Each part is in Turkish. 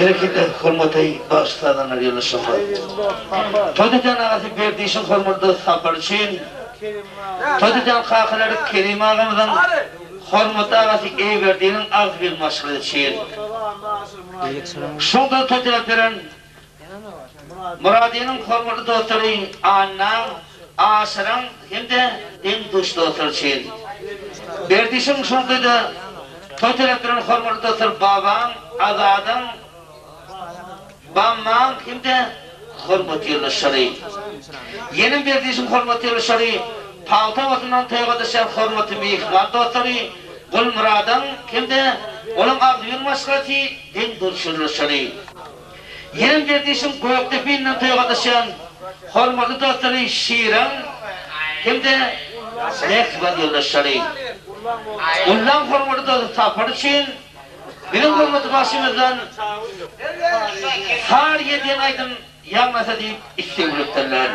Gerekli hürmetey bağışlardan arıyorlar şoför. Todacan ağası verdiğişin hürmetli sapır için Todacan kakıları Kerim ağamızın hürmetli ağası iyi verdiğinin az bir maşgılı için şunda Todacan Muradiye'nin hürmetli dostları annem, aşırın hem de en duş dostları için verdiğişin şunda da Todacan'ın hürmetli dostları babam, azadın Bamman kimde? Hürmetli şer'i. Yenim verdiğim hürmetli şer'i. Palta vatandan teygadışan hürmetli mihman dostları. Gül Murad'ın kimde? Onun ağzıyın maşgılati din durşurlu şer'i. Yenim verdiğim Göktepe'nin teygadışan hürmetli dostları Şiir'in kimde? Mehkibat yoldaşları. Ulan formatı da tapar için bizim formatı başımızdan har yediğin aydın yanmasa deyip isteğiliklerler.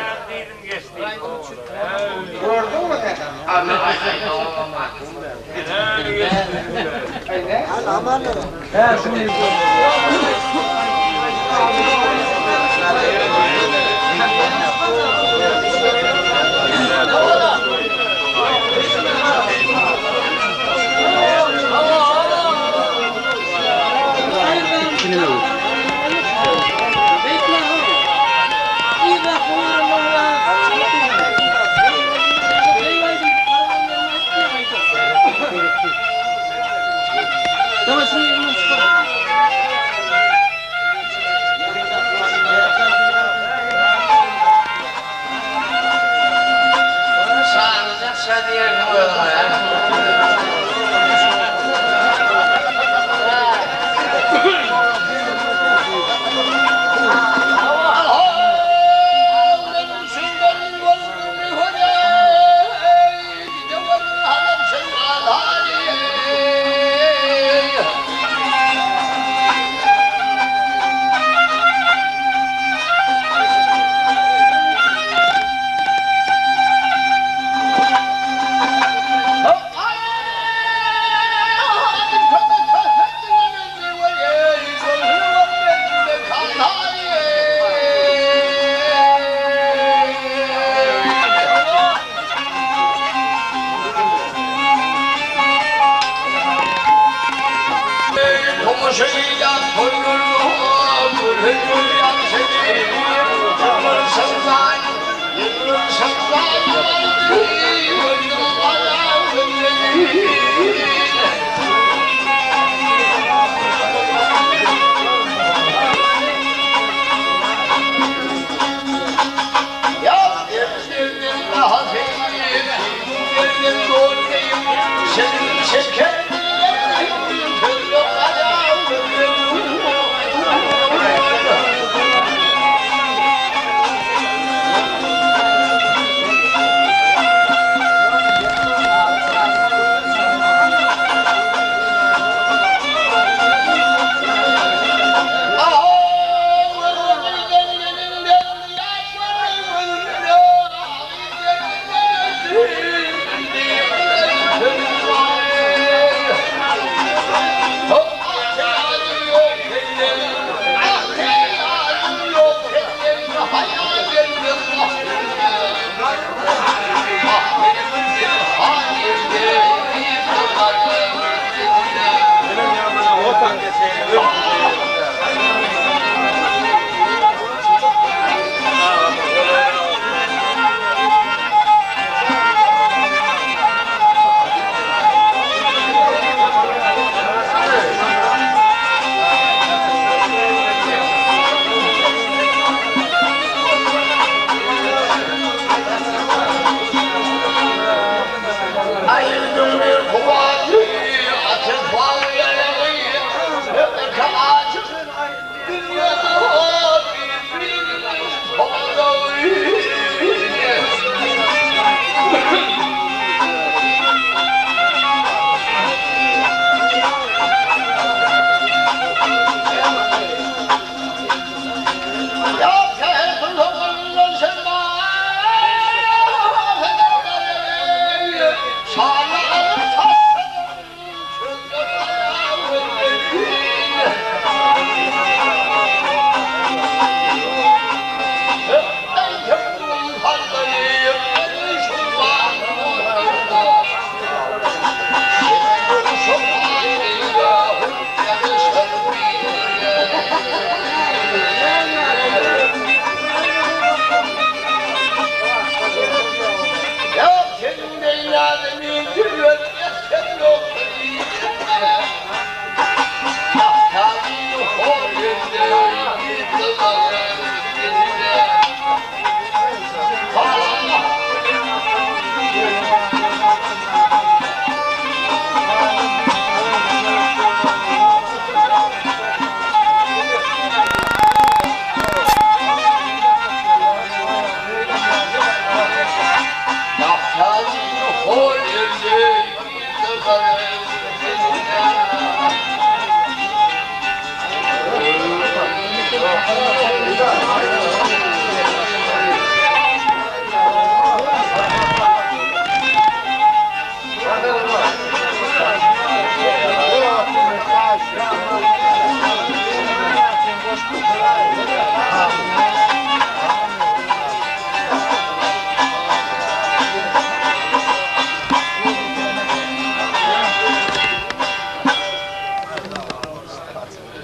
Gördün mü sen? Aman.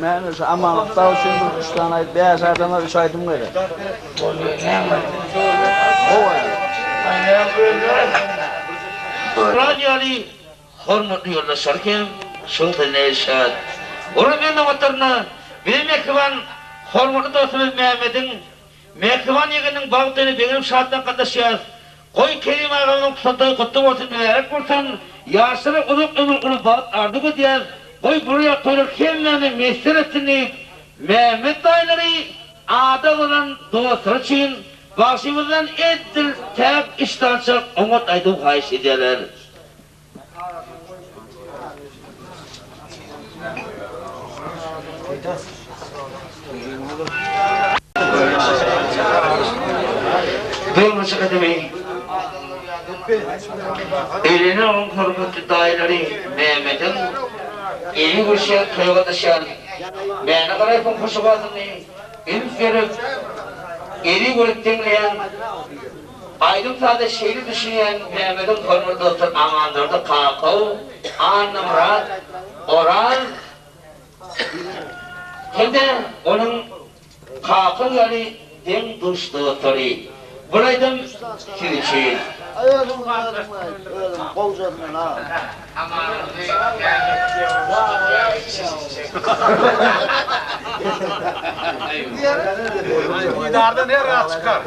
Ben şu amanlıkta üçün 3 tane ayet, 5 adamlar 3 ayetім var. Radiyali hormatly yoldaşlarım, şulda neşat. Ora men namatarna, benim mekvan hormatly dostumuz Mehmet'in mekvan yegenin bağıtını benim şahattan kardeşyaz. Koy kelim ağabeyinin kusantayı kutlu olsun, mübarek olsun. Yaşları uzun ömür kılıp bağıt ardık ediyaz. Koy buraya toylar kemlerini mesir etsin Mehmet dayıları adı olan dostlar için başımızdan ettir tek iştancak umut aydım kayış ediyorlar. Duyulması kademi eline onun hürmetli dayıları Mehmet'in eli kuşağı köyüge dışarı beni karayıpın kuşu bazını ilk verip eli görüktengleyen aydın sade şehri düşünen Mehmet'in hürmetli dostlar amandırdı Kakao, Anamrat, Oran hem de onun Kakao yani den duş dostları buraydım kirişi Ayağım kovcanın ha. İdarda nereye çıkar?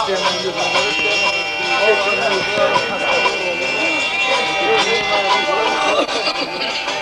Thank you.